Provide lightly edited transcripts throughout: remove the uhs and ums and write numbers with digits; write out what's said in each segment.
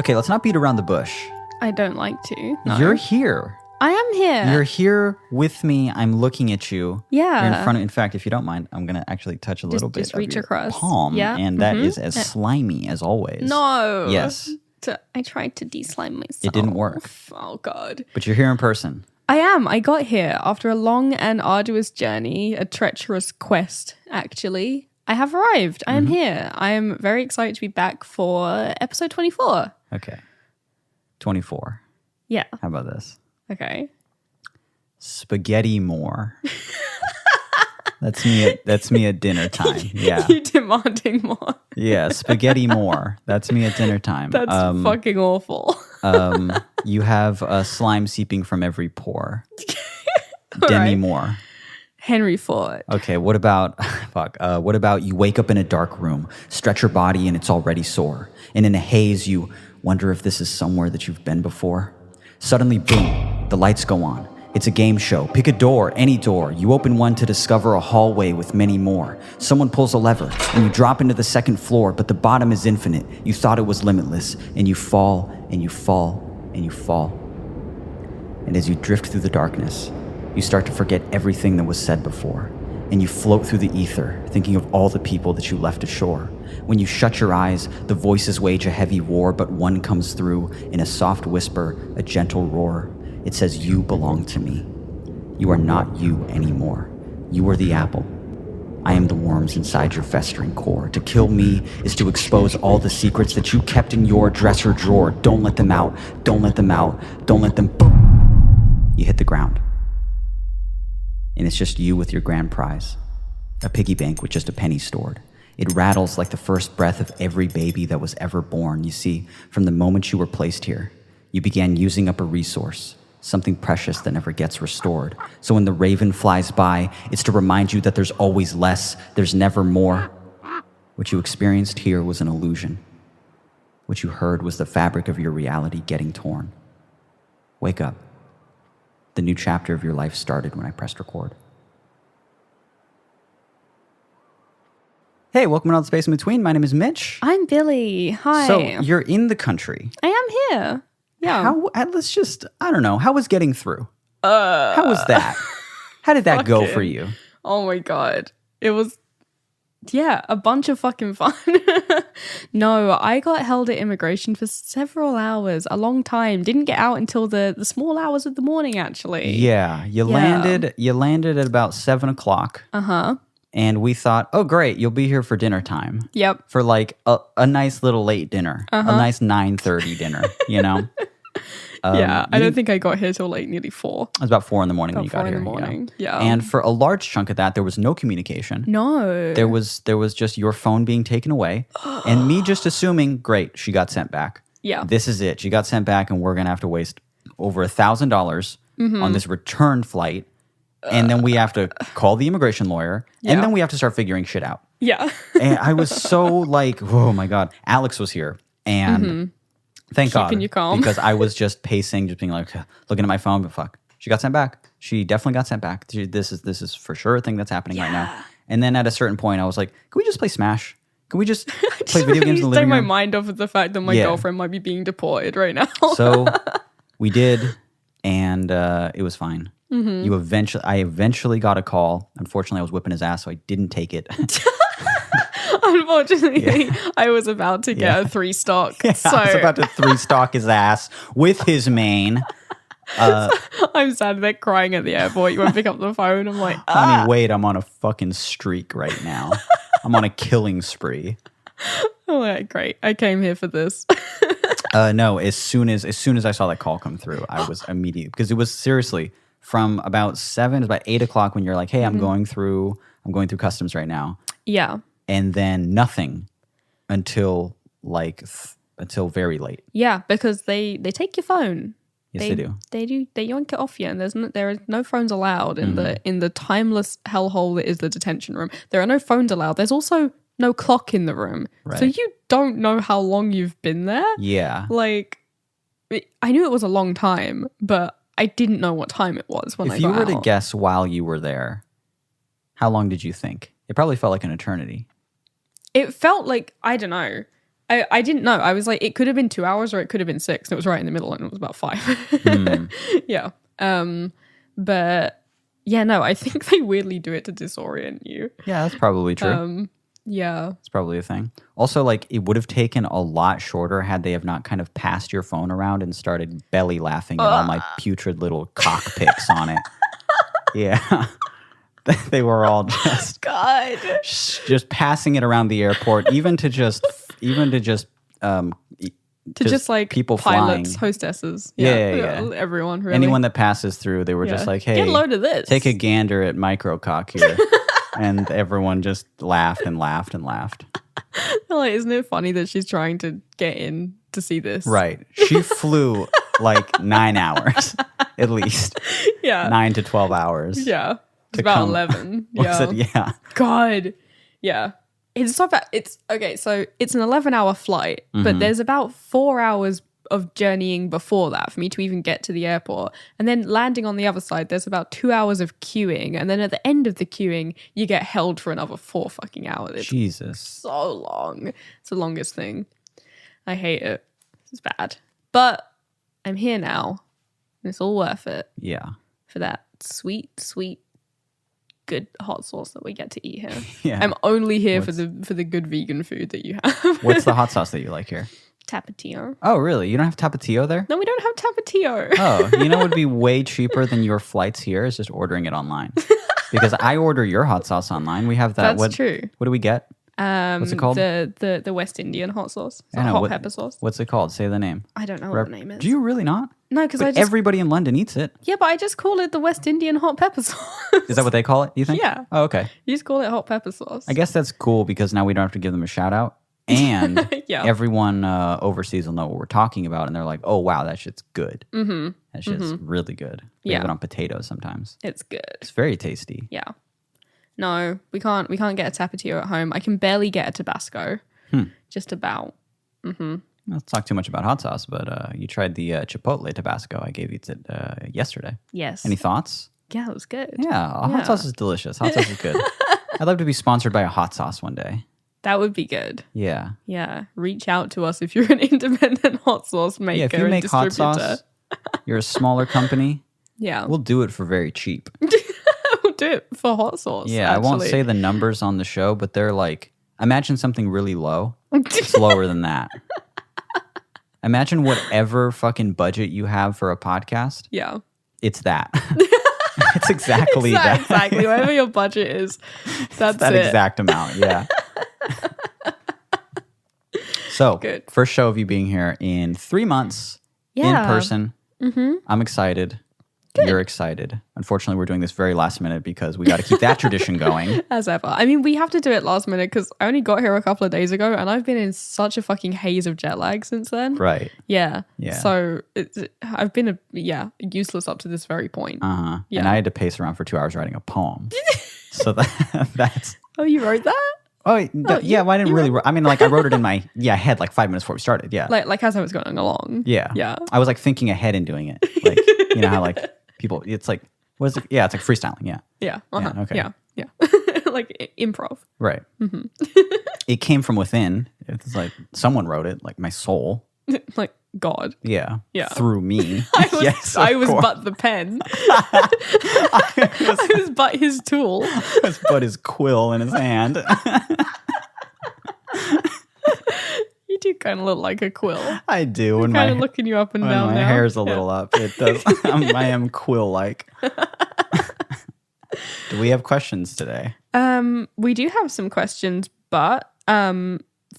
Okay, let's not beat around the bush. I don't like to. No. You're here. I am here. You're here with me. I'm looking at you. Yeah. You're in front of. In fact, if you don't mind, I'm gonna actually touch a little bit just of reach your across. palm, Yeah. and that is as slimy as always. No. Yes. I tried to de-slime myself. It didn't work. Oh, God. But you're here in person. I am. I got here after a long and arduous journey, a treacherous quest, actually. I have arrived. I am here. I am very excited to be back for episode 24. Okay. 24. Yeah. How about this? Okay. Spaghetti more. That's me at dinner time. Yeah. You demanding more. Yeah, spaghetti more. That's me at dinner time. That's fucking awful. You have slime seeping from every pore. Demi right. Moore. Henry Ford. Okay, what about what about you wake up in a dark room, stretch your body and it's already sore, and in a haze you wonder if this is somewhere that you've been before. Suddenly, boom, the lights go on. It's a game show. Pick a door, any door. You open one to discover a hallway with many more. Someone pulls a lever, and you drop into the second floor, but the bottom is infinite. You thought it was limitless, and you fall, and you fall, and you fall. And as you drift through the darkness, you start to forget everything that was said before, and you float through the ether, thinking of all the people that you left ashore. When you shut your eyes, the voices wage a heavy war, but one comes through in a soft whisper, a gentle roar. It says, you belong to me. You are not you anymore. You are the apple. I am the worms inside your festering core. To kill me is to expose all the secrets that you kept in your dresser drawer. Don't let them out. Don't let them out. Don't let them boom. You hit the ground. And it's just you with your grand prize. A piggy bank with just a penny stored. It rattles like the first breath of every baby that was ever born. You see, from the moment you were placed here, you began using up a resource. Something precious that never gets restored. So when the raven flies by, it's to remind you that there's always less, there's never more. What you experienced here was an illusion. What you heard was the fabric of your reality getting torn. Wake up. The new chapter of your life started when I pressed record. Hey, welcome to All the Space in Between. My name is Mitch. I'm Billy. Hi. So you're in the country. I am here. Yeah. Let's just, I don't know, how was getting through? How was that? How did that go for you? Oh my God. It was, a bunch of fucking fun. No, I got held at immigration for several hours, a long time. Didn't get out until the small hours of the morning, actually. Yeah, you landed at about 7 o'clock. Uh-huh. And we thought, oh, great, you'll be here for dinner time. Yep. For like a nice little late dinner, a nice 9:30 dinner, you know? I don't think I got here till like nearly 4. It was about 4 in the morning when you got 4 here. in the morning, yeah. And for a large chunk of that, there was no communication. No. There was just your phone being taken away and me just assuming, great, she got sent back. Yeah. This is it. She got sent back and we're going to have to waste over $1,000 on this return flight. And then we have to call the immigration lawyer and then we have to start figuring shit out. Yeah. And I was so like, oh my God. Alex was here and thank God. Keeping you calm. Because I was just pacing, just being like, looking at my phone, but fuck, she got sent back. She definitely got sent back. This is for sure a thing that's happening right now. And then at a certain point, I was like, can we just play Smash? Can we just play video games in the living room? Take my mind off of the fact that my girlfriend might be being deported right now. So we did, and it was fine. I eventually got a call. Unfortunately, I was whipping his ass, so I didn't take it. Unfortunately, I was about to get a 3-stock. So I was about to 3-stock his ass with his mane. I'm sad they're crying at the airport. You won't pick up the phone. I'm like, Honey, wait, I'm on a fucking streak right now. I'm on a killing spree. Oh, right, great. I came here for this. No, as soon as I saw that call come through, I was immediate because it was seriously from about 7 to about 8 o'clock when you're like, hey, I'm going through customs right now. Yeah. And then nothing until like until very late. Yeah, because they take your phone. Yes, they do. They do. They yank it off you, and there are no phones allowed in the timeless hellhole that is the detention room. There are no phones allowed. There's also no clock in the room, so you don't know how long you've been there. Yeah, like I knew it was a long time, but I didn't know what time it was when I got out. If you were to guess while you were there, how long did you think? It probably felt like an eternity. It felt like, I don't know. I didn't know. I was like, it could have been 2 hours or it could have been 6. And it was right in the middle and it was about 5. Yeah. But yeah, no, I think they weirdly do it to disorient you. Yeah, that's probably true. Yeah. It's probably a thing. Also, like, it would have taken a lot shorter had they have not kind of passed your phone around and started belly laughing at all my putrid little cock pics on it. Yeah. They were all just God. just passing it around the airport, even to just like people pilots, flying. hostesses. Yeah. Everyone, really. Anyone that passes through, they were just like, hey, get a load of this. take a gander at microcock here. And everyone just laughed and laughed and laughed. Like, isn't it funny that she's trying to get in to see this? Right. She flew like 9 hours, at least. Yeah. 9 to 12 hours. Yeah. It's about 11. Yeah. Yeah. God. Yeah. It's not bad. It's okay. So it's an 11-hour flight, but there's about 4 hours of journeying before that for me to even get to the airport. And then landing on the other side, there's about 2 hours of queuing. And then at the end of the queuing, you get held for another 4 fucking hours. It's Jesus. so long. It's the longest thing. I hate it. It's bad. But I'm here now. And it's all worth it. Yeah. For that sweet, good hot sauce that we get to eat here. Yeah. I'm only here for the good vegan food that you have. What's the hot sauce that you like here? Tapatio. Oh, really? You don't have Tapatio there? No, we don't have Tapatio. Oh, you know what would be way cheaper than your flights here is just ordering it online. Because I order your hot sauce online. We have that. That's true. What do we get? What's it called? The West Indian hot sauce. It's a hot pepper sauce. What's it called? Say the name. I don't know what the name is. Do you really not? No, because everybody in London eats it. Yeah, but I just call it the West Indian hot pepper sauce. Is that what they call it, you think? Yeah. Oh, okay. You just call it hot pepper sauce. I guess that's cool because now we don't have to give them a shout out. And Yeah. everyone overseas will know what we're talking about. And they're like, oh, wow, that shit's good. Mm-hmm. That shit's really good. We have it on potatoes sometimes. It's good. It's very tasty. Yeah. No, we can't get a Tapatio at home. I can barely get a Tabasco. Just about. Let's talk too much about hot sauce, but you tried the Chipotle Tabasco I gave you yesterday. Yes. Any thoughts? Yeah, it was good. Yeah, hot sauce is delicious. Hot sauce is good. I'd love to be sponsored by a hot sauce one day. That would be good. Yeah. Yeah. Reach out to us if you're an independent hot sauce maker. Yeah, if you make hot distributor. sauce, you're a smaller company. Yeah. We'll do it for very cheap. We'll do it for hot sauce. Yeah, actually. I won't say the numbers on the show, but they're like, imagine something really low. It's lower than that. Imagine whatever fucking budget you have for a podcast. Yeah. It's that. It's exactly that. Exactly. Whatever your budget is, that's that it. exact amount. Yeah. So, Good. First show of you being here in 3 months in person. Mm-hmm. I'm excited. Good. You're excited. Unfortunately, we're doing this very last minute because we got to keep that tradition going. As ever. I mean, we have to do it last minute because I only got here a couple of days ago and I've been in such a fucking haze of jet lag since then. Right. Yeah. Yeah. So I've been useless up to this very point. Uh-huh. Yeah. And I had to pace around for 2 hours writing a poem. So that's... Oh, you wrote that? Well, I didn't really... I mean, like, I wrote it in my head like 5 minutes before we started, yeah. Like as I was going along. Yeah. Yeah. I was, like, thinking ahead and doing it. Like, you know how, like, people... It's like... What is it? Yeah, it's like freestyling, yeah. Yeah. Uh-huh. Yeah, okay. Yeah. Like improv. Right. Mm-hmm. It came from within. It's like someone wrote it, like my soul. Like God. Yeah. Yeah. Through me. I was but the pen. I was but his tool. I was but his quill in his hand. You do kind of look like a quill. I do. I'm kind of looking you up and down my now. hair's a little up. It does. I am quill-like. Do we have questions today? We do have some questions, but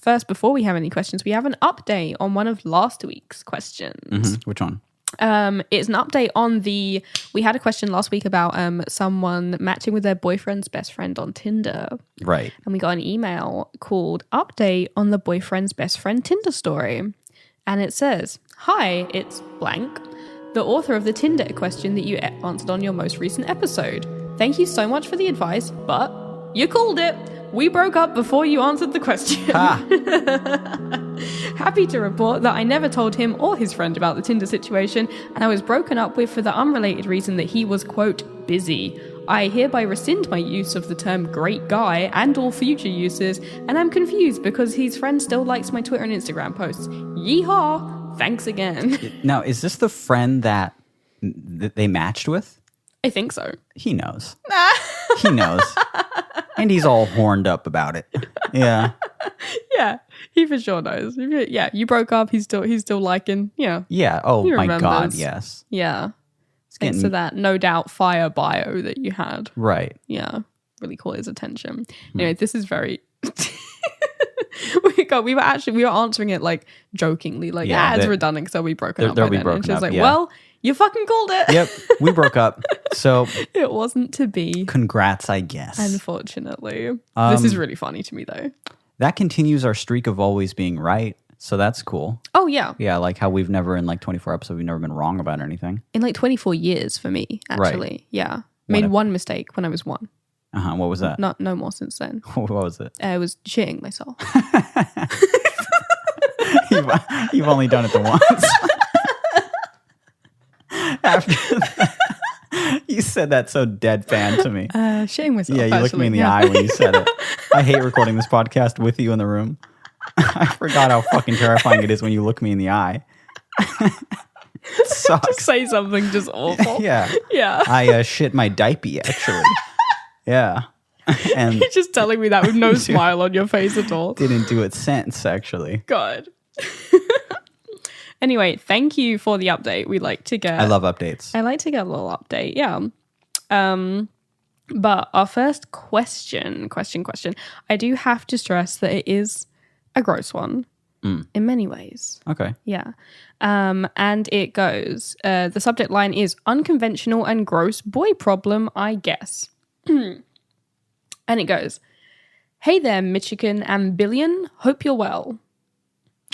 first, before we have any questions, we have an update on one of last week's questions. Mm-hmm. Which one? It's an update on we had a question last week about someone matching with their boyfriend's best friend on Tinder. Right. And we got an email called Update on the Boyfriend's Best Friend Tinder Story. And it says, "Hi, it's blank, the author of the Tinder question that you answered on your most recent episode. Thank you so much for the advice, but you called it. We broke up before you answered the question." Happy to report that I never told him or his friend about the Tinder situation, and I was broken up with for the unrelated reason that he was, quote, busy. I hereby rescind my use of the term great guy and all future uses, and I'm confused because his friend still likes my Twitter and Instagram posts. Yeehaw! Thanks again. Now, is this the friend that they matched with? I think so. He knows. He knows. And he's all horned up about it. Yeah. Yeah, he for sure knows. Yeah, you broke up. He's still liking. Yeah. Yeah. Oh He my remembers. God. Yes. Yeah. getting- Thanks to that no doubt fire bio that you had. Right. Yeah. Really caught his attention. Anyway, this is very we were answering it like jokingly, like, Yeah, it's they- redundant, so we broken up they'll by be then. broken And she was up, like, yeah. well, you fucking called it. Yep. We broke up. So It wasn't to be, congrats, I guess. unfortunately. This is really funny to me though. That continues our streak of always being right. So that's cool. Oh yeah. Yeah, like how we've never in like 24 episodes, we've never been wrong about anything. In like 24 years for me, actually. Yeah. Made one mistake when I was 1. What was that? No more since then. What was it? I was shitting myself. You've only done it the once. After that, you said that so deadpan to me. Shitting myself. Yeah, you looked me in the eye when you said it. I hate recording this podcast with you in the room. I forgot how fucking terrifying it is when you look me in the eye. It sucks. Say something just awful. Yeah. Yeah. I shit my diaper, actually. Yeah. And You're just telling me that with no smile on your face at all. didn't do it since, actually. God. Anyway, thank you for the update. We like to get. I love updates. I like to get a little update. Yeah. But our first question. I do have to stress that it is a gross one in many ways. Okay. Yeah. And it goes, the subject line is unconventional and gross boy problem, I guess. And it goes, hey there, Michigan and Billion. Hope you're well.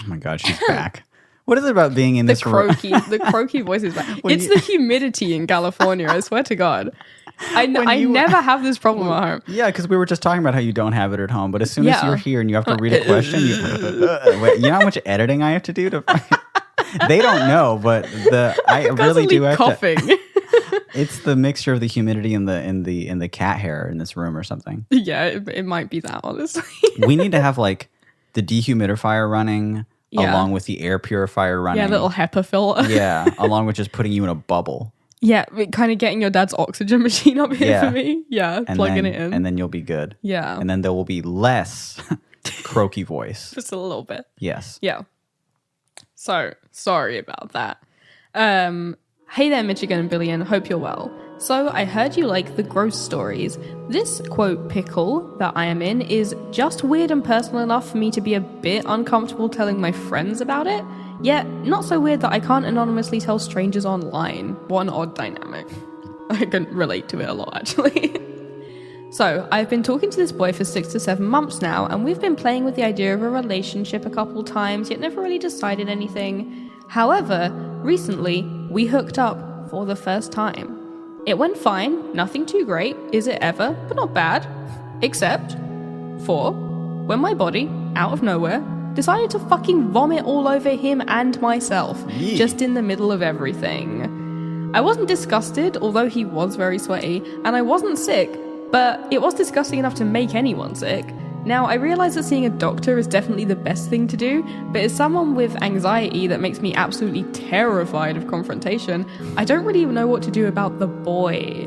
Oh my God, she's back. What is it about being in this room? The croaky voice is back. It's the humidity in California, I swear to God. I never have this problem at home. Yeah, because we were just talking about how you don't have it at home, but as soon as Yeah. you're here and you have to read a question, wait, you know how much editing I have to do to? They don't know, but I really do have coughing. to. It's the mixture of the humidity and the cat hair in this room or something. Yeah, it might be that, honestly. We need to have like the dehumidifier running Yeah. along with the air purifier running. Yeah, little HEPA filter. Yeah, along with just putting you in a bubble. Yeah, kind of getting your dad's oxygen machine up here Yeah. for me. Yeah, And plugging then, it in. And then you'll be good. Yeah. And then there will be less croaky voice. Just a little bit. Yes. Yeah. So, sorry about that. Hey there, Michigan and Billion. Hope you're well. So, I heard you like the gross stories. This, quote, pickle that I am in is just weird and personal enough for me to be a bit uncomfortable telling my friends about it, yet not so weird that I can't anonymously tell strangers online. What an odd dynamic. I can relate to it a lot, actually. So, I've been talking to this boy for 6 to 7 months now, and we've been playing with the idea of a relationship a couple times, yet never really decided anything. However, recently, we hooked up for the first time. It went fine, nothing too great, is it ever, but not bad. Except for when my body, out of nowhere, decided to fucking vomit all over him and myself, Yee. just in the middle of everything. I wasn't disgusted, although he was very sweaty, and I wasn't sick, but it was disgusting enough to make anyone sick. Now, I realize that seeing a doctor is definitely the best thing to do, but as someone with anxiety that makes me absolutely terrified of confrontation, I don't really even know what to do about the boy.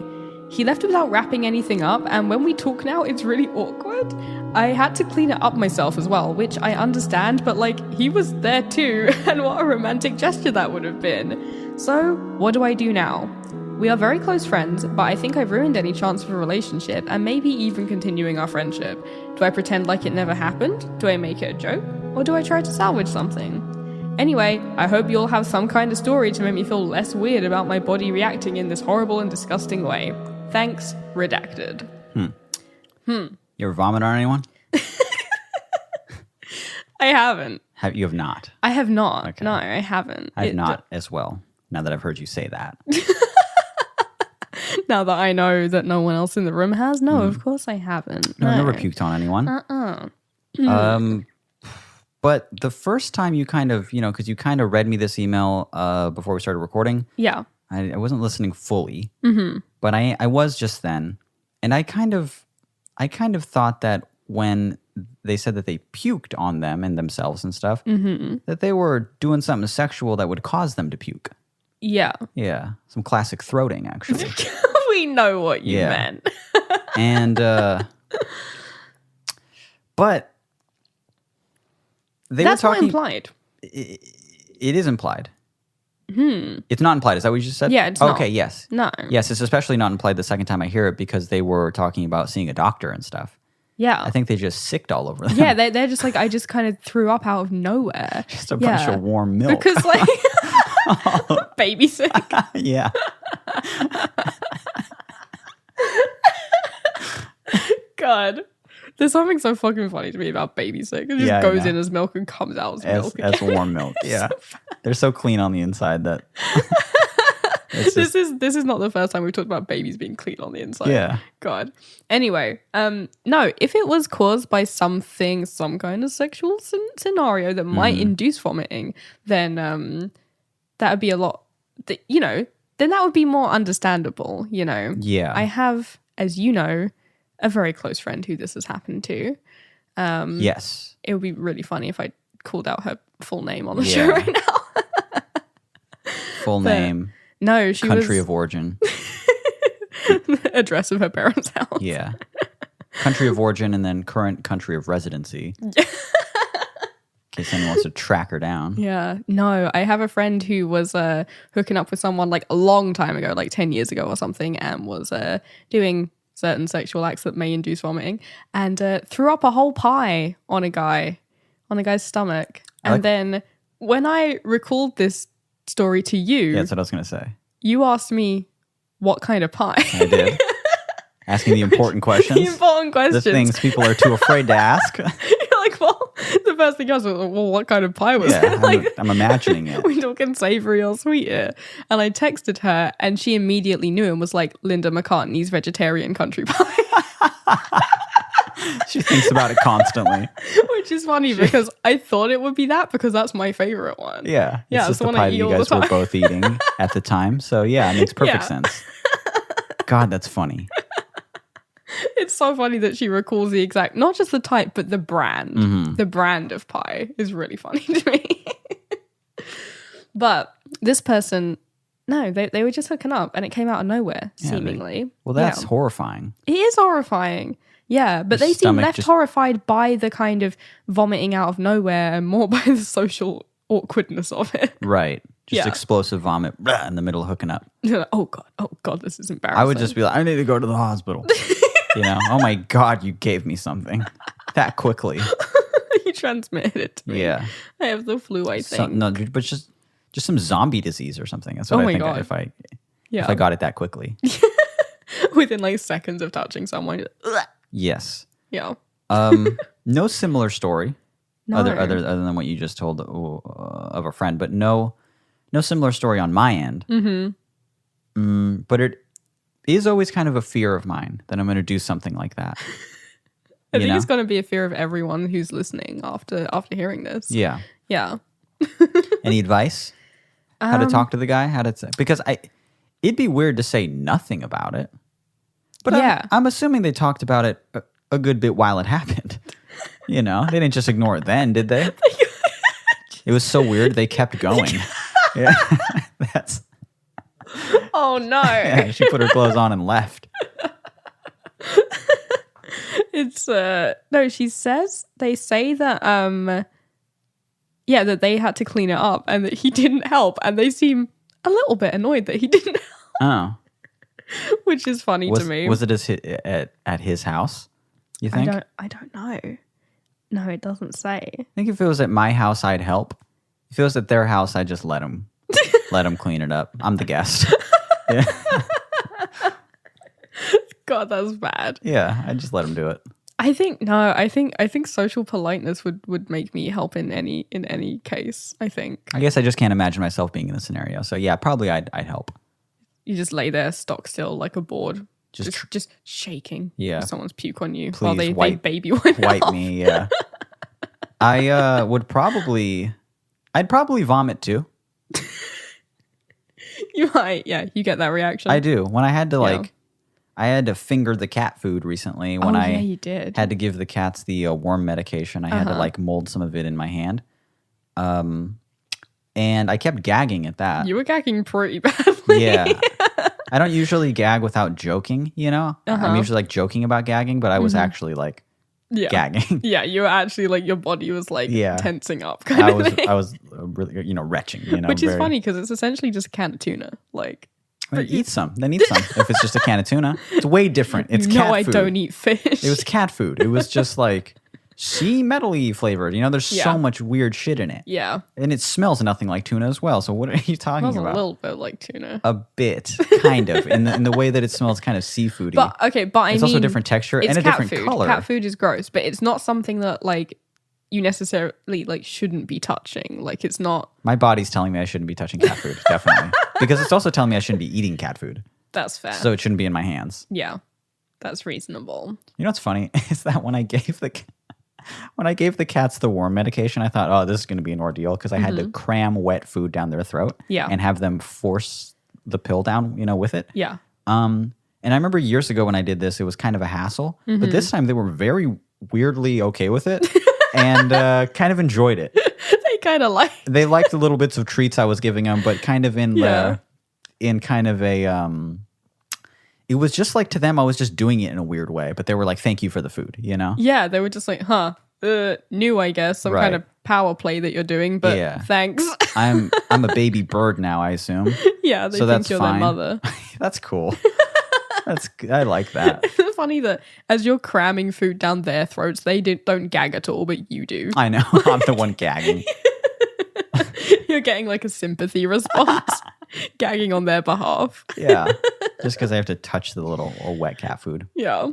He left without wrapping anything up, and when we talk now, it's really awkward. I had to clean it up myself as well, which I understand, but like, he was there too, and what a romantic gesture that would have been. So, what do I do now? We are very close friends, but I think I've ruined any chance of a relationship and maybe even continuing our friendship. Do I pretend like it never happened? Do I make it a joke? Or do I try to salvage something? Anyway, I hope you'll have some kind of story to make me feel less weird about my body reacting in this horrible and disgusting way. Thanks, redacted. You ever vomit on anyone? I haven't. You have not. I have not. Okay. No, I haven't. I have not as well. Now that I've heard you say that. Now that I know that no one else in the room has, no, of course I haven't. No, I've never puked on anyone. But the first time you kind of, because you kind of read me this email before we started recording, Yeah. I wasn't listening fully. But I was just then, and I kind of thought that when they said that they puked on them and themselves and stuff, that they were doing something sexual that would cause them to puke. Yeah. Yeah, some classic throating, actually. We know what you Yeah. meant. And but they That's were not talking. implied. It is implied. It's not implied. Is that what you just said? Yeah, it's not. Okay, yes. No. Yes, it's especially not implied the second time I hear it because they were talking about seeing a doctor and stuff. Yeah. I think they just sicked all over them. Yeah, they're just like, I just kind of threw up out of nowhere. Just a bunch of warm milk. Because like, baby sick. Yeah. God. There's something so fucking funny to me about baby sick. It just Yeah, I goes know. in as milk and comes out as milk. As warm milk. Yeah. They're so clean on the inside that it's just, This is not the first time we've talked about babies being clean on the inside. Yeah. God. Anyway, no, if it was caused by something, some kind of sexual scenario that might induce vomiting, then that would be a lot, then that would be more understandable, Yeah. I have, as you know, a very close friend who this has happened to. Yes. It would be really funny if I called out her full name on the show Yeah. right now. Full name, No, she country was of origin. address of her parents' house. Yeah. Country of origin and then current country of residency. In case anyone wants to track her down. Yeah. No, I have a friend who was hooking up with someone like a long time ago, like 10 years ago or something, and was doing certain sexual acts that may induce vomiting, and threw up a whole pie on a guy's stomach. And then when I recalled this story to you, Yeah, that's what I was going to say. you asked me what kind of pie. I did. Asking the important questions. The important questions. The things people are too afraid to ask. You're like, well, the first thing I was like, well, what kind of pie was Yeah, that? Like, I'm imagining it. we talking savory or sweet here? And I texted her, and she immediately knew and was like, Linda McCartney's vegetarian country pie. She thinks about it constantly. Which is funny because I thought it would be that because that's my favorite one. Yeah. It's Yeah, just it's the the one I pie that eat you all the guys were time. both eating at the time. So yeah, it makes perfect Yeah. sense. God, that's funny. It's so funny that she recalls the exact, not just the type, but the brand. Mm-hmm. The brand of pie is really funny to me. But this person, no, they were just hooking up and it came out of nowhere, seemingly. Well, that's Yeah. horrifying. It is horrifying. Yeah, but Your they seem stomach left just- horrified by the kind of vomiting out of nowhere and more by the social awkwardness of it. Right. Just Yeah. explosive vomit blah, in the middle of hooking up. Oh God, this is embarrassing. I would just be like, I need to go to the hospital. Oh my God, you gave me something that quickly. you transmitted it to me. Yeah. I have the flu, I think. No, but just some zombie disease or something. That's what Oh I my think God. if I Yeah. got it that quickly. Within like seconds of touching someone. Ugh. Yes. Yeah. No similar story No. other than what you just told of a friend, but no similar story on my end. Mm-hmm. But it is always kind of a fear of mine that I'm going to do something like that. I think it's going to be a fear of everyone who's listening after hearing this. Yeah. Yeah. Any advice? How to talk to the guy? How to say? Because it'd be weird to say nothing about it. But Yeah. I'm assuming they talked about it a good bit while it happened. They didn't just ignore it then, did they? It was so weird they kept going. Yeah, that's. Oh no. Yeah, she put her clothes on and left. It's no, they say that that they had to clean it up and that he didn't help, and they seem a little bit annoyed that he didn't help, Oh, which is funny to me. Was it at his house? You think? I don't know. No, it doesn't say. I think if it was at my house, I'd help. If it was at their house, I'd just let them clean it up. I'm the guest. Yeah, God, that's bad. yeah, I'd just let them do it. I think social politeness would make me help in any case. I think I guess I just can't imagine myself being in the scenario. So yeah, probably I'd help. you just lay there stock still like a board, Just just shaking. Yeah. if someone's puke on you Please while they baby wipe wipe me. Yeah, I I'd probably vomit too. You might, you get that reaction. I do. When I had to I had to finger the cat food recently when I you did. had to give the cats the worm medication. I had to like mold some of it in my hand. And I kept gagging at that. You were gagging pretty badly. Yeah. I don't usually gag without joking, you know? I'm usually like joking about gagging, but I was actually like gagging. Yeah, you were actually like your body was like tensing up. I was really, you know, retching, you know. Which is funny because it's essentially just a can of tuna. Like, well, eat some. Then eat some. If it's just a can of tuna, it's way different. It's cat food. I don't eat fish. It was cat food. It was just like sea metally flavored. You know, there's so much weird shit in it. Yeah. And it smells nothing like tuna as well. So what are you talking It smells about? a little bit like tuna. A bit, kind of, in the way that it smells kind of seafoody. But it's also a different texture and a different color. Cat food is gross, but it's not something that like you necessarily like shouldn't be touching. Like it's not. My body's telling me I shouldn't be touching cat food, definitely, because it's also telling me I shouldn't be eating cat food. That's fair. So it shouldn't be in my hands. Yeah, that's reasonable. You know what's funny is that when I gave the cats the worm medication, I thought, oh, this is going to be an ordeal because I had to cram wet food down their throat and have them force the pill down, you know, with it. Yeah. And I remember years ago when I did this, it was kind of a hassle, but this time they were very weirdly okay with it and kind of enjoyed it. They liked the little bits of treats I was giving them, but kind of in kind of a it was just like to them I was just doing it in a weird way, but they were like, thank you for the food, you know? Yeah, they were just like, new, I guess, some kind of power play that you're doing, but thanks. I'm a baby bird now, I assume. Yeah, they think you're fine. their mother. That's cool. I like that. It's funny that as you're cramming food down their throats, they don't gag at all, but you do. I know. I'm the one gagging. You're getting like a sympathy response, gagging on their behalf. Yeah, just because I have to touch the little wet cat food. Yeah.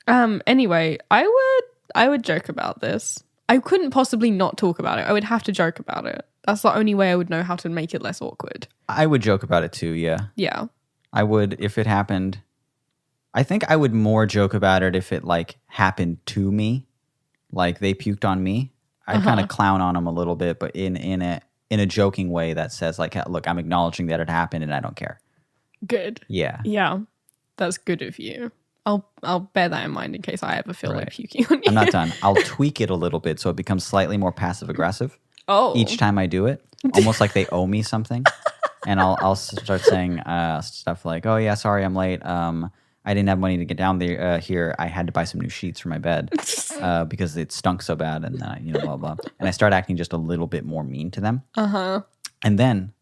Anyway, I would joke about this. I couldn't possibly not talk about it. I would have to joke about it. That's the only way I would know how to make it less awkward. I would joke about it too. Yeah. Yeah. I would if it happened. I think I would more joke about it if it like happened to me, like they puked on me. I'd kind of clown on them a little bit, but in a joking way that says like, look, I'm acknowledging that it happened and I don't care. Good. Yeah. Yeah. That's good of you. I'll bear that in mind in case I ever feel like puking on you. I'm not done. I'll tweak it a little bit so it becomes slightly more passive aggressive. Oh. Each time I do it, almost like they owe me something. And I'll start saying stuff like, oh yeah, sorry, I'm late. I didn't have money to get down there here. I had to buy some new sheets for my bed because it stunk so bad, and blah blah. And I start acting just a little bit more mean to them. And then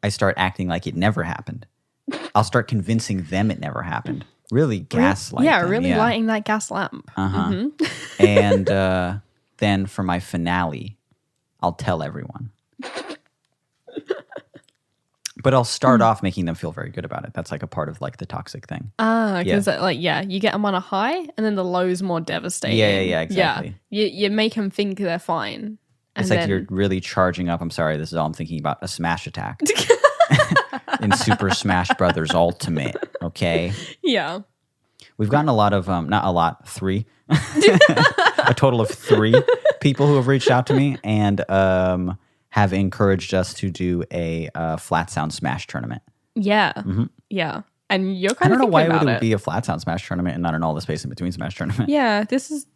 I start acting like it never happened. I'll start convincing them it never happened. Really gaslight. Yeah, them. really lighting that gas lamp. And then for my finale, I'll tell everyone. But I'll start off making them feel very good about it. That's like a part of like the toxic thing. Because you get them on a high and then the low's more devastating. Yeah, exactly. Yeah, you make them think they're fine. It's like you're really charging up. I'm sorry, this is all I'm thinking about, a smash attack. In Super Smash Brothers Ultimate, okay? Yeah. We've gotten a lot of, not a lot, 3. A total of 3 people who have reached out to me and have encouraged us to do a flat sound smash tournament. Yeah. Yeah. And you're kind of thinking about it. I don't know why it would be a flat sound smash tournament and not an all the space in between smash tournament. Yeah, this is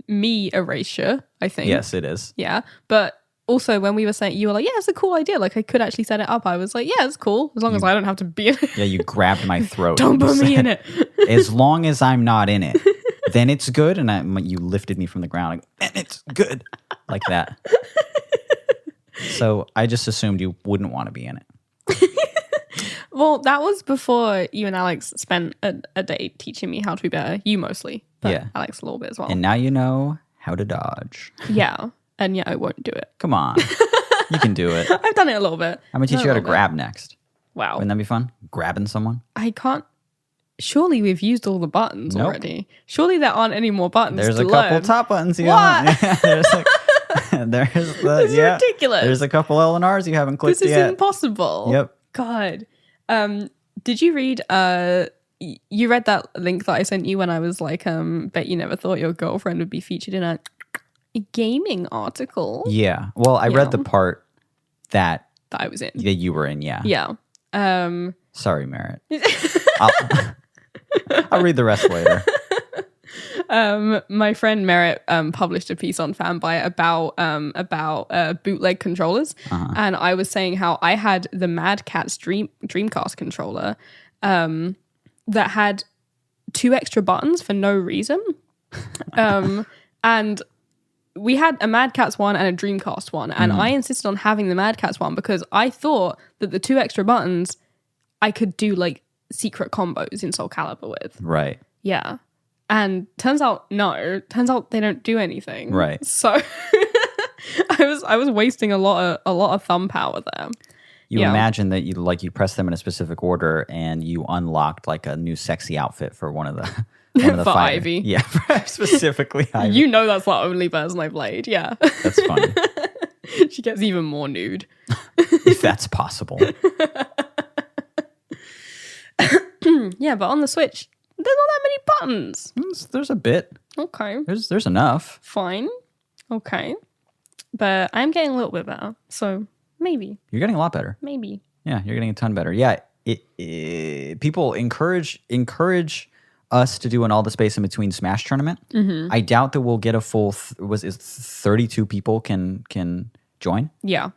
me erasure, I think. Yes, it is. Yeah. But also when we were saying, you were like, yeah, it's a cool idea. Like I could actually set it up. I was like, yeah, it's cool. As long as I don't have to be in it. Yeah, you grabbed my throat. Don't put me in it. As long as I'm not in it, then it's good. And you lifted me from the ground. And it's good. Like that. So I just assumed you wouldn't want to be in it. Well, that was before you and Alex spent a day teaching me how to be better. You mostly. But yeah. Alex a little bit as well. And now you know how to dodge. Yeah. And yeah, I won't do it. Come on. You can do it. I've done it a little bit. I'm going to teach you how to grab next. Wow. Wouldn't that be fun? Grabbing someone? I can't. Surely we've used all the buttons already. Surely there aren't any more buttons. There's to a couple learn. top buttons. You What? There's This is ridiculous. There's a couple L and R's you haven't clicked This is yet. impossible. Yep. God. Did you read you read that link that I sent you when I was like, bet you never thought your girlfriend would be featured in a gaming article? Yeah. Well, I read the part that I was in. that you were in, yeah. Yeah. Sorry, Merritt. I'll read the rest later. My friend Merritt published a piece on Fanbyte about bootleg controllers, and I was saying how I had the Mad Catz Dreamcast controller that had 2 extra buttons for no reason, and we had a Mad Catz one and a Dreamcast one, and I insisted on having the Mad Catz one because I thought that the 2 extra buttons I could do like secret combos in Soul Calibur with. Right. Yeah. And turns out they don't do anything. Right. So I was wasting a lot of thumb power there. You imagine that you press them in a specific order and you unlocked like a new sexy outfit for one of the For 5. Ivy. Yeah, specifically Ivy. You know that's the only person I played. Yeah. That's funny. She gets even more nude. If that's possible. Yeah, but on the Switch, there's not that many buttons. There's a bit. Okay. There's enough. Fine. Okay. But I'm getting a little bit better. So maybe. You're getting a lot better. Maybe. Yeah, you're getting a ton better. Yeah, people encourage us to do an all the space in between Smash tournament. Mm-hmm. I doubt that we'll get a full. Is 32 people can join? Yeah.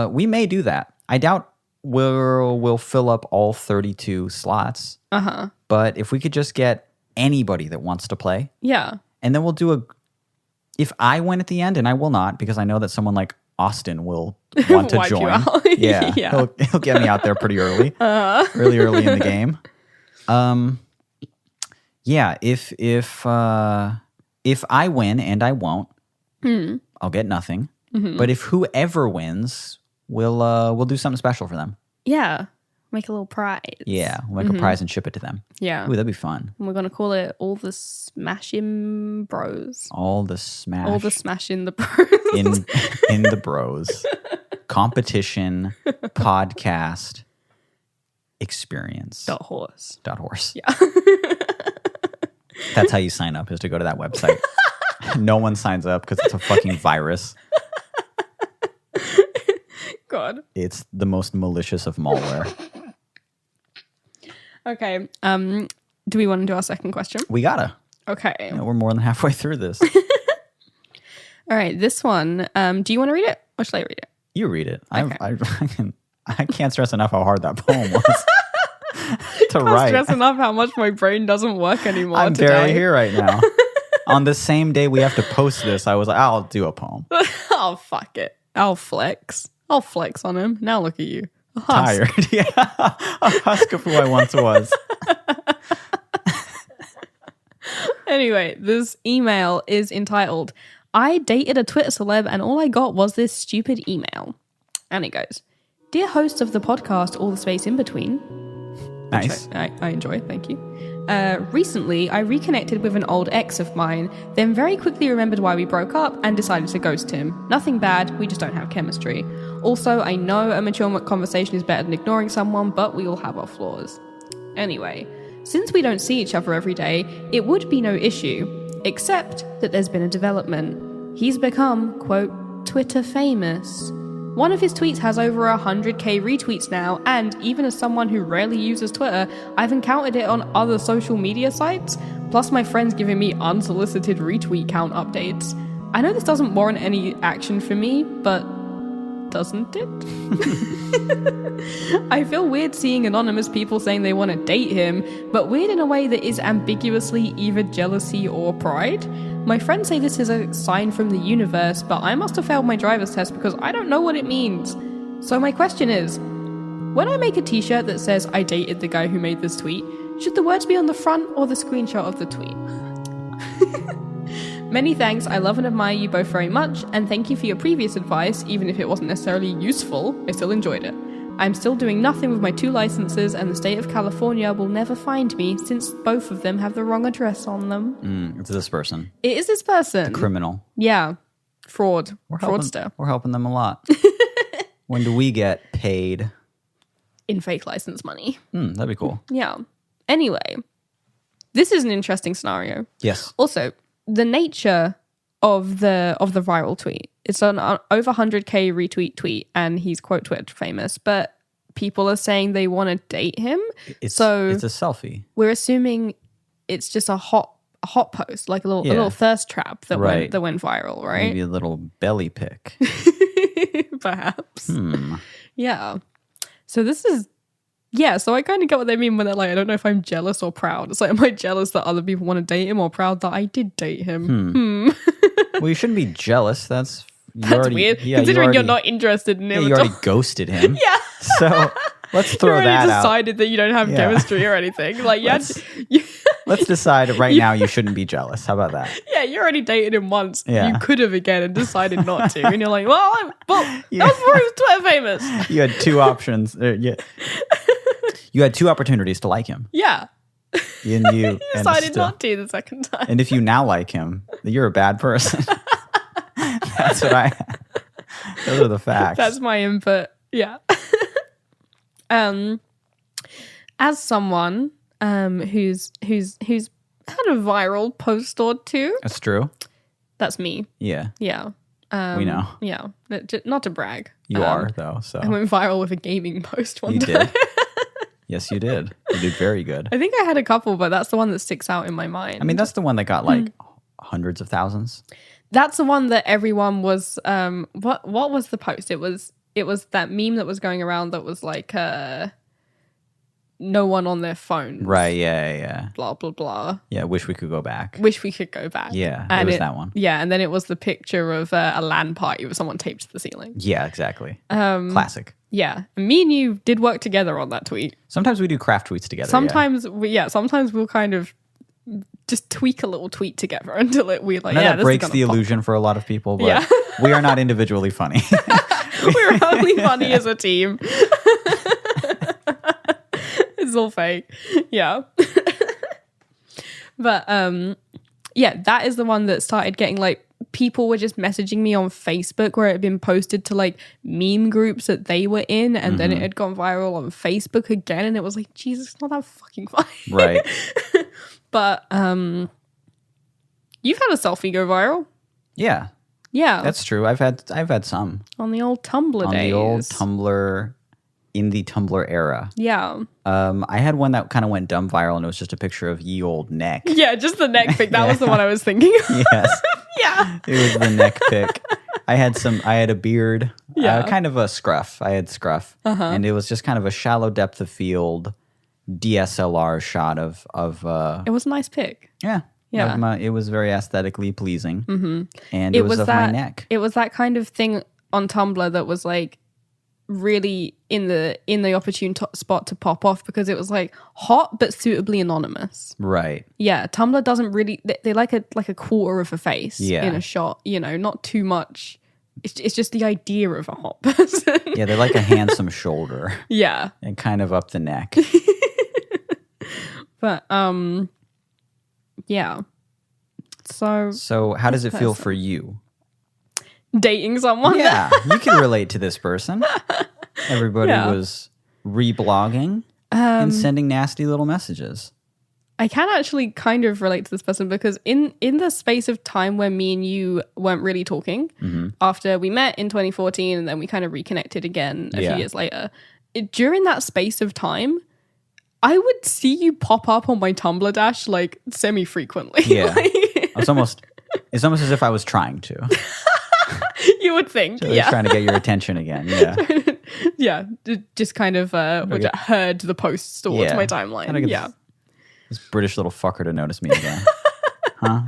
We may do that. I doubt we'll fill up all 32 slots. But if we could just get anybody that wants to play, yeah, and then we'll do if I win at the end, and I will not because I know that someone like Austin will want to Wipe you join. out. Yeah, Yeah. He'll get me out there pretty early, really early in the game. Yeah, if I win and I won't, I'll get nothing. Mm-hmm. But if whoever wins, we'll do something special for them. Yeah. Make a little prize. Yeah, we'll make a prize and ship it to them. Yeah. Ooh, that'd be fun. And we're going to call it All the Smashing Bros. All the smash. All the Smashing the Bros. in the bros. Competition podcast experience. .horse. .horse. Yeah. That's how you sign up, is to go to that website. No one signs up because it's a fucking virus. God. It's the most malicious of malware. Okay. Do we want to do our second question? We gotta. Okay. We're more than halfway through this. All right. This one. Do you want to read it or should I read it? You read it. Okay. I can't stress enough how hard that poem was to Can't write. stress enough how much my brain doesn't work anymore. I'm today. barely here right now. On the same day we have to post this, I was like, I'll do a poem. Oh, fuck it. I'll flex on him. Now look at you. A husk. Tired. Yeah. A husk of who I once was. Anyway, this email is entitled, I dated a Twitter celeb and all I got was this stupid email. And it goes, Dear hosts of the podcast, All the Space in Between. Nice. I enjoy, thank you. Recently, I reconnected with an old ex of mine, then very quickly remembered why we broke up and decided to ghost him. Nothing bad, we just don't have chemistry. Also, I know a mature conversation is better than ignoring someone, but we all have our flaws. Anyway, since we don't see each other every day, it would be no issue, except that there's been a development. He's become, quote, Twitter famous. One of his tweets has over 100k retweets now, and even as someone who rarely uses Twitter, I've encountered it on other social media sites, plus my friends giving me unsolicited retweet count updates. I know this doesn't warrant any action for me, but doesn't it? I feel weird seeing anonymous people saying they want to date him, but weird in a way that is ambiguously either jealousy or pride. My friends say this is a sign from the universe, but I must have failed my driver's test because I don't know what it means. So my question is, when I make a t-shirt that says I dated the guy who made this tweet, should the words be on the front or the screenshot of the tweet? Many thanks, I love and admire you both very much, and thank you for your previous advice, even if it wasn't necessarily useful, I still enjoyed it. I'm still doing nothing with my 2 licenses, and the state of California will never find me since both of them have the wrong address on them. It's this person. It is this person. Criminal. Yeah. Fraudster. We're helping them a lot. When do we get paid? In fake license money. That'd be cool. Yeah. Anyway, this is an interesting scenario. Yes. Also, the nature of the viral tweet. It's an over 100k retweet tweet, and he's quote Twitter famous. But people are saying they want to date him. It's so a selfie. we're assuming it's just a hot post, like a little thirst trap that went viral, right? Maybe a little belly pic. Perhaps. Yeah. So this is so I kind of get what they mean when they're like, I don't know if I'm jealous or proud. It's like, am I jealous that other people want to date him or proud that I did date him? Well, you shouldn't be jealous. That's weird. Considering you're not interested in him. You already ghosted him. Yeah. So let's throw you that out. decided that you don't have chemistry or anything. Like, let's decide right now you shouldn't be jealous. How about that? Yeah, you already dated him once. Yeah. You could have again and decided not to. And you're like, that was before he was Twitter famous. You had two options. You had two opportunities to like him. Yeah. And you decided not to the second time. And if you now like him, you're a bad person. That's what those are the facts. That's my input. Yeah. As someone who's had a viral post or two. That's true. That's me. Yeah. Yeah. We know. Yeah. Not to brag. You are, though. So I went viral with a gaming post one time. You did. Yes, you did. You did very good. I think I had a couple, but that's the one that sticks out in my mind. I mean, that's the one that got like hundreds of thousands. That's the one that everyone was. What was the post? It was that meme that was going around that was like, no one on their phone. Right. Yeah. Blah blah blah. Yeah. Wish we could go back. Wish we could go back. Yeah. And it was that one. Yeah, and then it was the picture of a LAN party with someone taped to the ceiling. Yeah. Exactly. Classic. Yeah, and me and you did work together on that tweet. Sometimes we do craft tweets together. Sometimes we'll kind of just tweak a little tweet together until we like. That breaks the illusion for a lot of people, but we are not individually funny. We're only funny as a team. It's all fake. Yeah. But that is the one that started getting like, people were just messaging me on Facebook where it had been posted to like meme groups that they were in, and then it had gone viral on Facebook again, and it was like, Jesus, it's not that fucking funny. Right. But you've had a selfie go viral. Yeah. Yeah. That's true. I've had some. On the old Tumblr days. On the old Tumblr, in the Tumblr era. Yeah. I had one that kind of went dumb viral, and it was just a picture of ye old neck. Yeah, just the neck pic. That was the one I was thinking of. Yes. Yeah. It was the neck pic. I had a beard. Yeah. Kind of a scruff. I had scruff. And it was just kind of a shallow depth of field DSLR shot of It was a nice pic. Yeah. Yeah. It was very aesthetically pleasing. And it was of my neck. It was that kind of thing on Tumblr that was like really in the opportune spot to pop off, because it was like hot but suitably anonymous. Right. Yeah, Tumblr doesn't really, they like a quarter of a face in a shot, not too much. It's just the idea of a hot person. Yeah, they like a handsome shoulder. Yeah. And kind of up the neck. But yeah. So how does it feel for you? Dating someone? Yeah, you can relate to this person. Everybody was reblogging and sending nasty little messages. I can actually kind of relate to this person, because in the space of time where me and you weren't really talking, after we met in 2014 and then we kind of reconnected again a few years later, during that space of time, I would see you pop up on my Tumblr dash like semi-frequently. Yeah. It's almost as if I was trying to. You would think, so I was trying to get your attention again, yeah. Yeah, just kind of heard the posts towards my timeline. Yeah. This British little fucker to notice me again. Huh?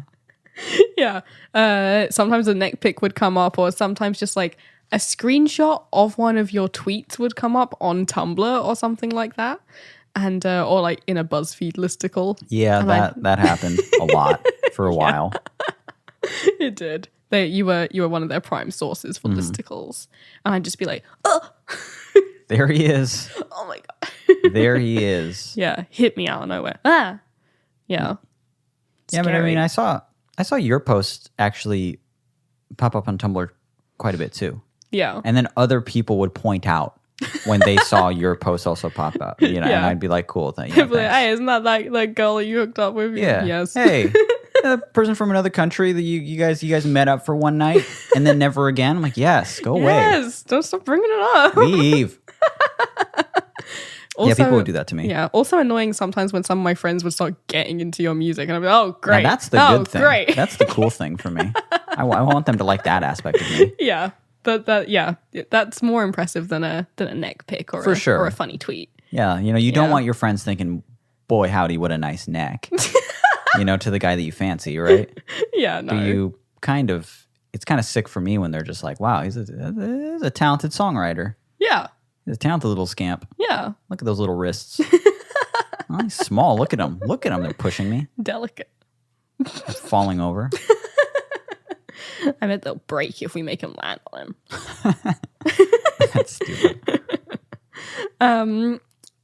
Yeah. Sometimes a neck pic would come up, or sometimes just like a screenshot of one of your tweets would come up on Tumblr or something like that. And or like in a BuzzFeed listicle. Yeah, that happened a lot for a while. It did. You were one of their prime sources for listicles. And I'd just be like, oh, there he is. Oh my God. There he is. Yeah, hit me out of nowhere. Ah. Yeah. Yeah, but I mean, I saw your post actually pop up on Tumblr quite a bit too. Yeah. And then other people would point out when they saw your post also pop up, and I'd be like, cool. Yeah, like, hey, isn't that like girl that you hooked up with? Yeah. Yes. Hey, a person from another country that you guys met up for one night and then never again. I'm like, yes, go away. Yes, don't stop bringing it up. Leave. Also, Yeah, people would do that to me. Yeah. Also annoying sometimes when some of my friends would start getting into your music and I'd be like, oh, great. Now, that's the good thing. Great. That's the cool thing for me. I want them to like that aspect of me. Yeah. That's more impressive than a neck pic or sure. or a funny tweet. Yeah, you don't want your friends thinking, boy, howdy, what a nice neck, to the guy that you fancy, right? Yeah, no. But you kind of, it's kind of sick for me when they're just like, wow, he's a talented songwriter. Yeah. He's a talented little scamp. Yeah. Look at those little wrists. Oh, he's small. Look at him. Look at him. They're pushing me. Delicate. Falling over. I bet they'll break if we make him land on him. That's stupid.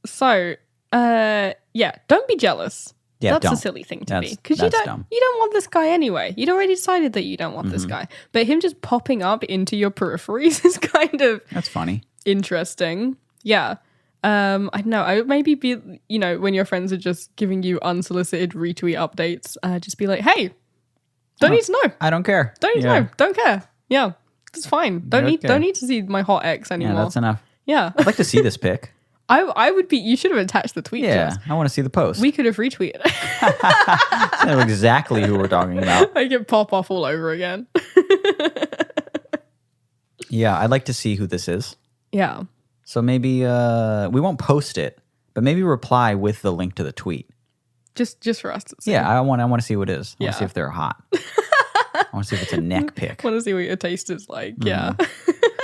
So, don't be jealous. Yeah, that's a don't. silly thing to be. That's Because dumb. you don't want this guy anyway. You'd already decided that you don't want this guy. But him just popping up into your peripheries is kind of That's funny. interesting. Yeah. I don't know. I would maybe be, when your friends are just giving you unsolicited retweet updates, just be like, hey, don't need to know. I don't care. Don't need to know. Don't care. Yeah. It's fine. Don't need to see my hot ex anymore. Yeah, that's enough. Yeah. I'd like to see this pic. I would be, you should have attached the tweet to Yeah, us. I want to see the post. We could have retweeted it. I know exactly who we're talking about. I can pop off all over again. Yeah, I'd like to see who this is. Yeah. So maybe we won't post it, but maybe reply with the link to the tweet. Just for us to see. Yeah, I want to see what it is. I want Yeah. to see if they're hot. I want to see if it's a neck pic. Want to see what your taste is like. Yeah.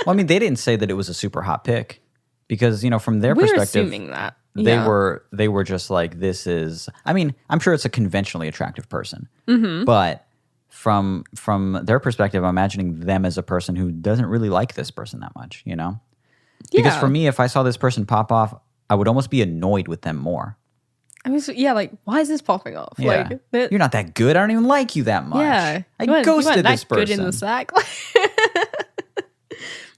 Well, I mean, they didn't say that it was a super hot pic because, from their We're perspective, assuming that. they Yeah. were just like, this is, I mean, I'm sure it's a conventionally attractive person, but from their perspective, I'm imagining them as a person who doesn't really like this person that much, Because Yeah. for me, if I saw this person pop off, I would almost be annoyed with them more. I was, like, why is this popping off? Yeah. Like, You're not that good. I don't even like you that much. yeah. I You weren't ghosted that this person. good in the sack.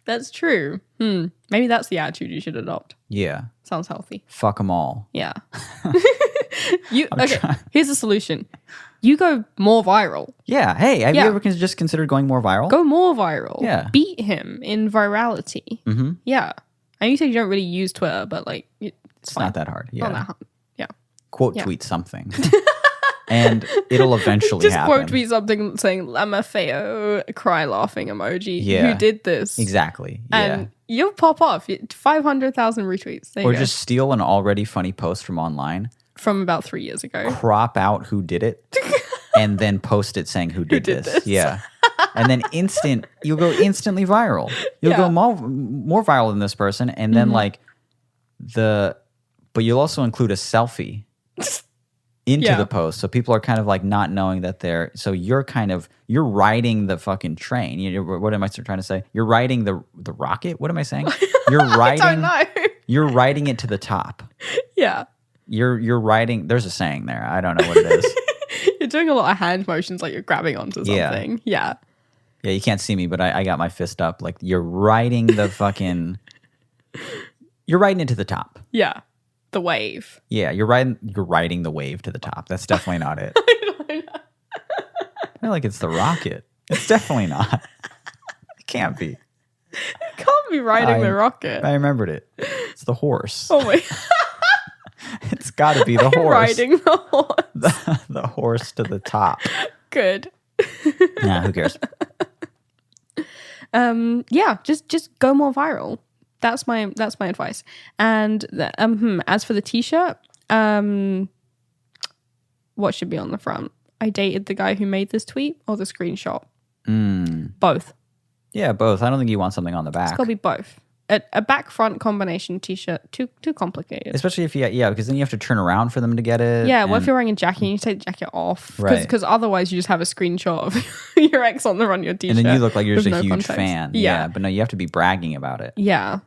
That's true. Maybe that's the attitude you should adopt. Yeah. Sounds healthy. Fuck them all. Yeah. Here's the solution. You go more viral. Yeah. Hey, have Yeah. you ever just considered going more viral? Go more viral. Yeah. Beat him in virality. Mm-hmm. Yeah. And you said you don't really use Twitter, but like it's fine. Not that hard. Yeah. Not that hard. Yeah. Quote tweet something. And it'll eventually Just happen. quote tweet something saying Lamafeo cry laughing emoji. Yeah. Who did this? Exactly. Yeah. And you'll pop off. 500,000 retweets. There Or you go. just steal an already funny post from online, From about 3 years ago. crop out who did it, and then post it saying who did this. Yeah. And then you'll go instantly viral. You'll Yeah. go more viral than this person, and then but you'll also include a selfie into Yeah. the post, so people are kind of like not knowing that so you're riding the fucking train. What am I trying to say? You're riding the rocket. What am I saying? You're riding. I don't know. You're riding it to the top. Yeah. You're riding. There's a saying there. I don't know what it is. You're doing a lot of hand motions like you're grabbing onto Yeah. something. Yeah. Yeah, you can't see me, but I got my fist up. Like you're riding the fucking. You're riding it to the top. Yeah. The wave. Yeah, you're riding the wave to the top. That's definitely not it. I feel like it's the rocket. It's definitely not. It can't be. Can't be riding the rocket. I remembered it. It's the horse. Oh my. It's got to be the horse. Riding the horse. The horse to the top. Good. Nah, who cares? Yeah, just go more viral. That's my advice. And as for the t-shirt, what should be on the front? I dated the guy who made this tweet or the screenshot? Both. Yeah, both. I don't think you want something on the back. It's got to be both. A back front combination t-shirt, too complicated. Especially if because then you have to turn around for them to get it. Yeah, what if you're wearing a jacket and you take the jacket off? Right. Because otherwise you just have a screenshot of your ex on the front of your t-shirt. And then you look like you're just with a no huge context. fan. Yeah. But no, you have to be bragging about it. Yeah.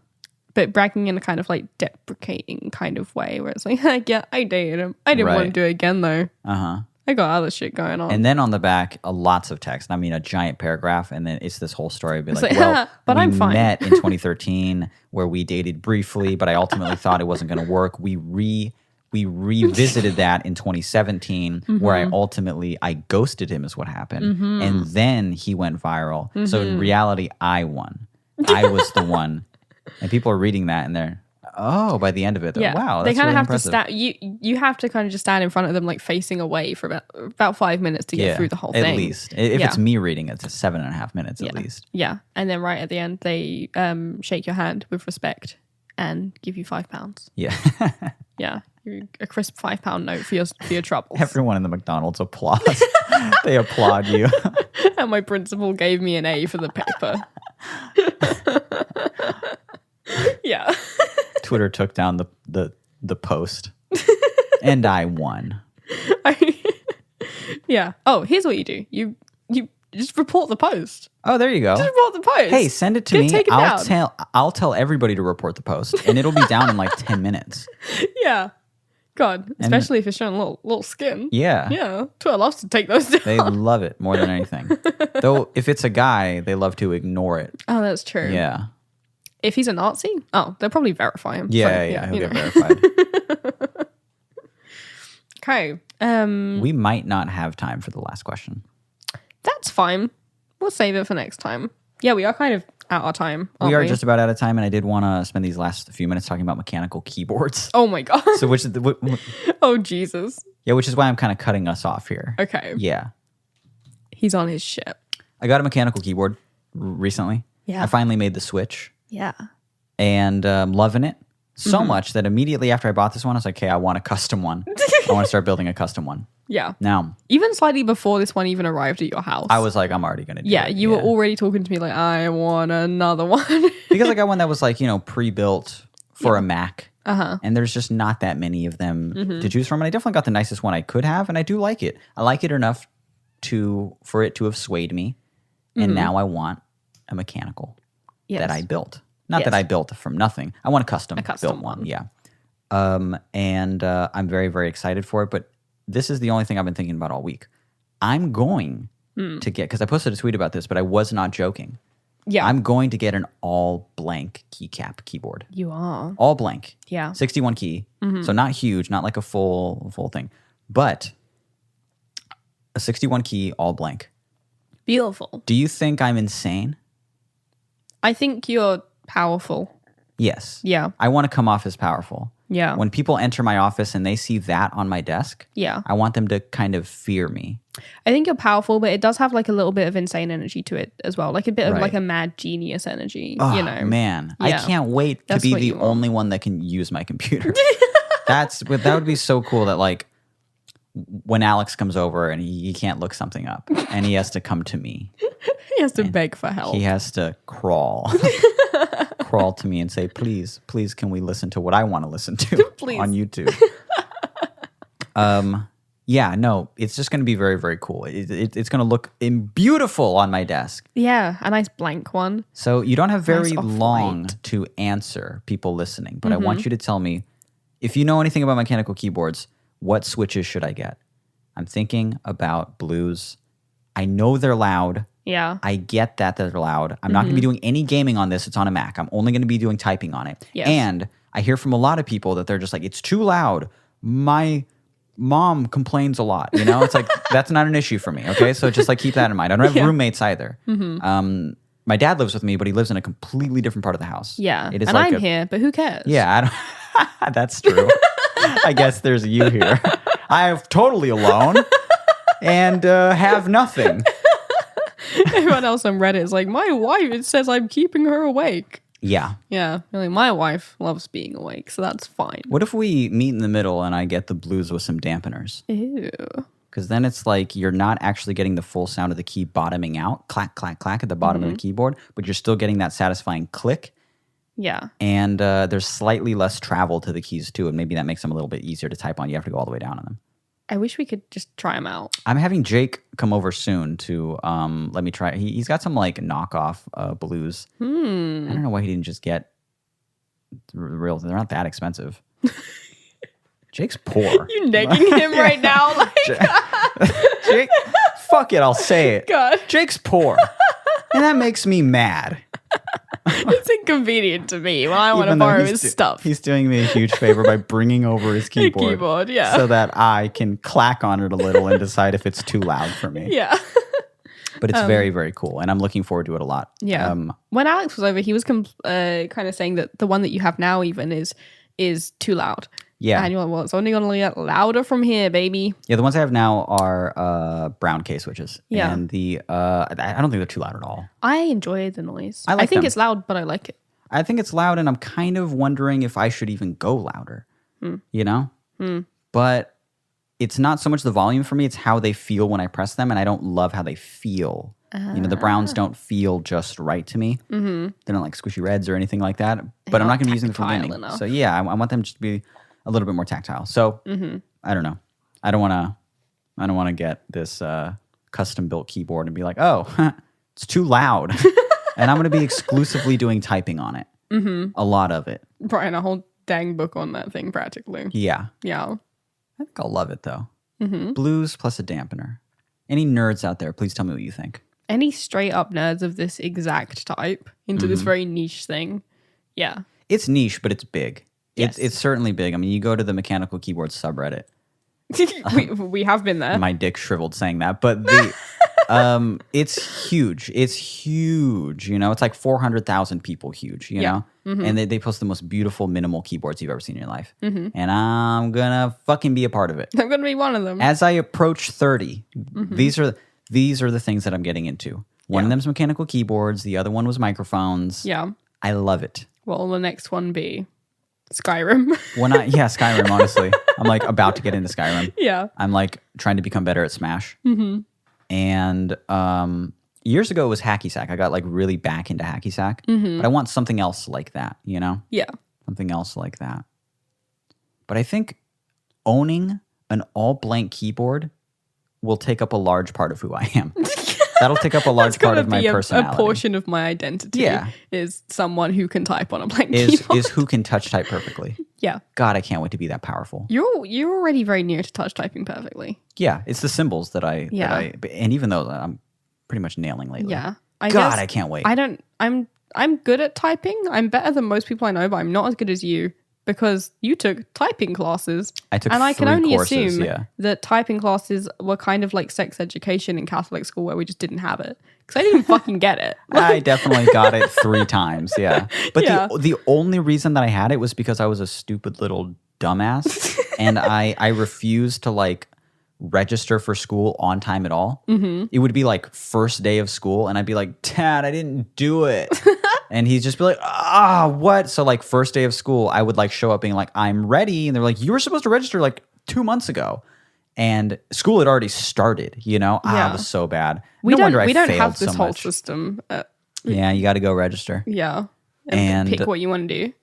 But bragging in a kind of like deprecating kind of way where it's like, yeah, I dated him. I didn't want to Right. do it again though. Uh-huh. I got other shit going on. And then on the back, lots of text. I mean, a giant paragraph, and then it's this whole story. Be like, like, well, but we I'm fine. met in 2013, where we dated briefly, but I ultimately thought it wasn't going to work. We revisited that in 2017, where I ghosted him, is what happened, and then he went viral. So in reality, I won. I was the one, and people are reading that, and they're Oh, by the end of it, though. Yeah. Wow, They that's kind of really have impressive. to stand. You have to kind of just stand in front of them, like facing away for about 5 minutes to get through the whole thing. At least. If Yeah. it's me reading it, it's 7.5 minutes at least. Yeah. And then right at the end, they shake your hand with respect and give you £5. Yeah. Yeah. A crisp £5 note for your troubles. Everyone in the McDonald's applauds. They applaud you. And my principal gave me an A for the paper. Yeah. Twitter took down the post. And I won. Yeah. Oh, here's what you do. You just report the post. Oh, there you go. Just report the post. Hey, send it to Go me. take it down. I'll tell everybody to report the post, and it'll be down in like 10 minutes. Yeah. God, especially if you're showing little skin. Yeah. Yeah. Twitter loves to take those down. They love it more than anything. Though if it's a guy, they love to ignore it. Oh, that's true. Yeah. If he's a Nazi, they'll probably verify him. Yeah, So, he'll you get know. verified. Okay. We might not have time for the last question. That's fine. We'll save it for next time. Yeah, we are kind of out of time. We are just about out of time, and I did want to spend these last few minutes talking about mechanical keyboards. Oh my God. So which is Oh, Jesus. which is why I'm kind of cutting us off here. Okay. Yeah. He's on his ship. I got a mechanical keyboard recently. Yeah. I finally made the switch. Yeah. And loving it so much that immediately after I bought this one, I was like, hey, I want a custom one. I want to start building a custom one. Yeah. Now, Even slightly before this one even arrived at your house. I was like, I'm already going to do Yeah, it. you were already talking to me like, I want another one. Because I got one that was like, pre-built for a Mac. Uh-huh. And there's just not that many of them to choose from. And I definitely got the nicest one I could have. And I do like it. I like it enough for it to have swayed me. And now I want a mechanical that I built. Not that I built from nothing. I want a custom built one. Yeah. And I'm very, very excited for it. But this is the only thing I've been thinking about all week. I'm going to get, because I posted a tweet about this, but I was not joking. Yeah. I'm going to get an all blank keycap keyboard. You are. All blank. Yeah. 61 key. So not huge, not like a full thing. But a 61 key, all blank. Beautiful. Do you think I'm insane? I think you're powerful. Yes. Yeah. I want to come off as powerful. Yeah. When people enter my office and they see that on my desk, Yeah. I want them to kind of fear me. I think you're powerful, but it does have like a little bit of insane energy to it as well. Like a bit of Right. like a mad genius energy, Oh, you know. man. Yeah. I can't wait to That's be what the you want. only one that can use my computer. That would be so cool that like when Alex comes over and he can't look something up and he has to come to me. He has to beg for help. He has to crawl to me and say, please, can we listen to what I want to listen to Please. on YouTube? Yeah, no, it's just going to be very, very cool. It's going to look beautiful on my desk. Yeah, a nice blank one. So you don't have very Nice off-white. long to answer people listening, but I want you to tell me, if you know anything about mechanical keyboards, what switches should I get? I'm thinking about blues. I know they're loud. Yeah. I get that they're loud. I'm not going to be doing any gaming on this. It's on a Mac. I'm only going to be doing typing on it. Yes. And I hear from a lot of people that they're just like, it's too loud. My mom complains a lot. It's like, that's not an issue for me. Okay. So just like keep that in mind. I don't have roommates either. My dad lives with me, but he lives in a completely different part of the house. Yeah. It is and like I'm here, but who cares? Yeah. I don't, that's true. I guess there's you here. I'm totally alone and have nothing. Everyone else on Reddit is like, my wife, it says I'm keeping her awake. Yeah. Yeah. You're like, my wife loves being awake, so that's fine. What if we meet in the middle and I get the blues with some dampeners? Ew. Because then it's like you're not actually getting the full sound of the key bottoming out, clack, clack, clack at the bottom of the keyboard, but you're still getting that satisfying click. Yeah. And there's slightly less travel to the keys too, and maybe that makes them a little bit easier to type on. You have to go all the way down on them. I wish we could just try them out. I'm having Jake come over soon to let me try. He's got some like knockoff blues. I don't know why he didn't just get the real. They're not that expensive. Jake's poor. You negging him right now? Like, Jake, fuck it, I'll say it. God. Jake's poor, and that makes me mad. It's inconvenient to me when I want to Even though borrow he's his stuff. He's doing me a huge favor by bringing over his keyboard. Keyboard, yeah. So that I can clack on it a little and decide if it's too loud for me. Yeah. But it's very, very cool. And I'm looking forward to it a lot. Yeah. When Alex was over, he was kind of saying that the one that you have now even is too loud. Yeah. And you're like, well, it's only going to get louder from here, baby. Yeah, the ones I have now are brown K-switches. Yeah. And I don't think they're too loud at all. I enjoy the noise. I like think them. it's loud, but I like it. I think it's loud, and I'm kind of wondering if I should even go louder, you know? But it's not so much the volume for me, it's how they feel when I press them, and I don't love how they feel. The browns don't feel just right to me. Mm-hmm. They don't like squishy reds or anything like that, but I'm not going to be using them for gaming. enough. So yeah, I want them just to be a little bit more tactile. So I don't know. I don't want to get this custom built keyboard and be like, oh, it's too loud. And I'm going to be exclusively doing typing on it. A lot of it. Writing a whole dang book on that thing practically. Yeah. Yeah. I think I'll love it though. Blues plus a dampener. Any nerds out there, please tell me what you think. Any straight up nerds of this exact type into this very niche thing. Yeah. It's niche, but it's big. Yes. It's certainly big. I mean, you go to the mechanical keyboard subreddit. we have been there. My dick shriveled saying that, but it's huge. It's huge. You know, it's like 400,000 people huge, you know? And they post the most beautiful minimal keyboards you've ever seen in your life. And I'm gonna fucking be a part of it. I'm gonna be one of them. As I approach 30, these are the things that I'm getting into. One of them's mechanical keyboards. The other one was microphones. Yeah. I love it. What will the next one be? Skyrim. Skyrim, honestly. I'm like about to get into Skyrim. Yeah. I'm like trying to become better at Smash. And years ago it was hacky sack. I got like really back into hacky sack. But I want something else like that, you know? Yeah. Something else like that. But I think owning an all blank keyboard will take up a large part of who I am. That'll take up a large part of my personality. A portion of my identity is someone who can type on a blank keyboard. keyboard. Is who can touch type perfectly. Yeah. God, I can't wait to be that powerful. You're already very near to touch typing perfectly. Yeah, it's the symbols that I and even though I'm pretty much nailing lately. Yeah. I can't wait. I'm good at typing. I'm better than most people I know, but I'm not as good as you because you took typing classes. I took and I can 3 only courses, assume that typing classes were kind of like sex education in Catholic school where we just didn't have it. Because I didn't fucking get it. I definitely got it 3 times, yeah. But the only reason that I had it was because I was a stupid little dumbass. And I refused to like register for school on time at all. It would be like first day of school and I'd be like, Dad, I didn't do it. And he'd just be like, what? So like first day of school, I would like show up being like, I'm ready. And they're like, you were supposed to register like 2 months ago. And school had already started, you know? It was so bad. We don't failed have this so whole much. system. Yeah, you got to go register. Yeah. And pick what you want to do.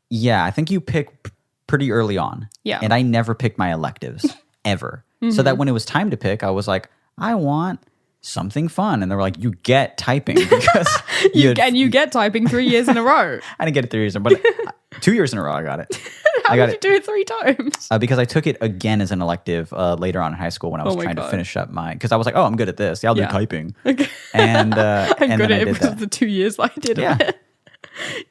Yeah, I think you pick pretty early on. Yeah. And I never picked my electives, ever. So that when it was time to pick, I was like, I want something fun. And they were like, you get typing because you get typing 3 years in a row. I didn't get it 3 years, but 2 years in a row I got it. How did you do it 3 times? Because I took it again as an elective later on in high school when I was trying to finish up because I was like, I'm good at this. Yeah, I'll do typing. Okay. And I'm good at it because of the 2 years I did it.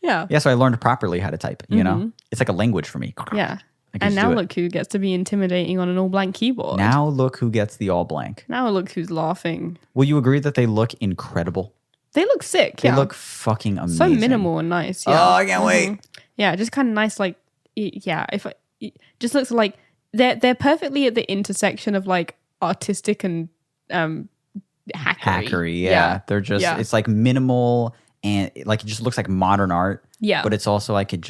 Yeah. Yeah, so I learned properly how to type, you know? It's like a language for me. Yeah. And now look who gets to be intimidating on an all blank keyboard. Now look who gets the all blank. Now look who's laughing. Will you agree that they look incredible? They look sick. They look fucking amazing. So minimal and nice. Yeah. Oh, I can't wait. Yeah, just kind of nice. Like, yeah, it just looks like they're perfectly at the intersection of like artistic and hackery. Yeah. They're just it's like minimal and like it just looks like modern art. Yeah, but it's also I could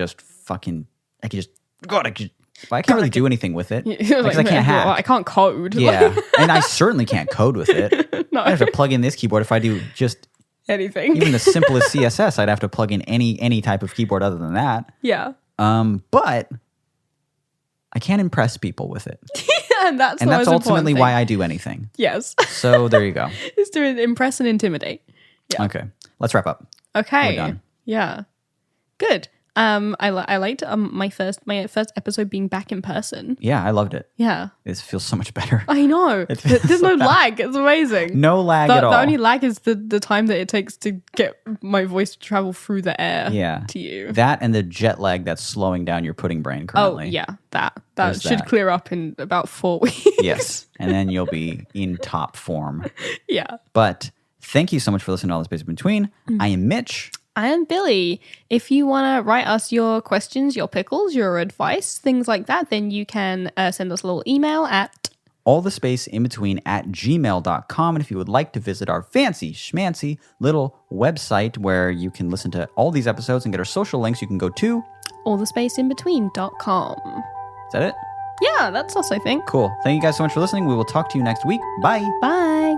I can't really do anything with it because I can't hack. Well, I can't code. Yeah, and I certainly can't code with it. No. I have to plug in this keyboard if I do just anything. Even the simplest CSS, I'd have to plug in any type of keyboard other than that. Yeah. But I can't impress people with it. and that's ultimately why I do anything. Yes. So there you go. Is to impress and intimidate. Yeah. Okay. Let's wrap up. Okay. We're done. Yeah. Good. I liked my first episode being back in person. Yeah, I loved it. Yeah. It feels so much better. I know. There's no lag. It's amazing. No lag at all. The only lag is the time that it takes to get my voice to travel through the air to you. That and the jet lag that's slowing down your pudding brain currently. Oh, yeah. That There's should that. clear up in about 4 weeks. Yes. And then you'll be in top form. Yeah. But thank you so much for listening to All the Space in Between. I am Mitch. I am Billy. If you want to write us your questions, your pickles, your advice, things like that, then you can send us a little email at allthespaceinbetween@gmail.com. And if you would like to visit our fancy schmancy little website where you can listen to all these episodes and get our social links, you can go to allthespaceinbetween.com. Is that it? Yeah, that's us, I think. Cool. Thank you guys so much for listening. We will talk to you next week. Bye. Bye.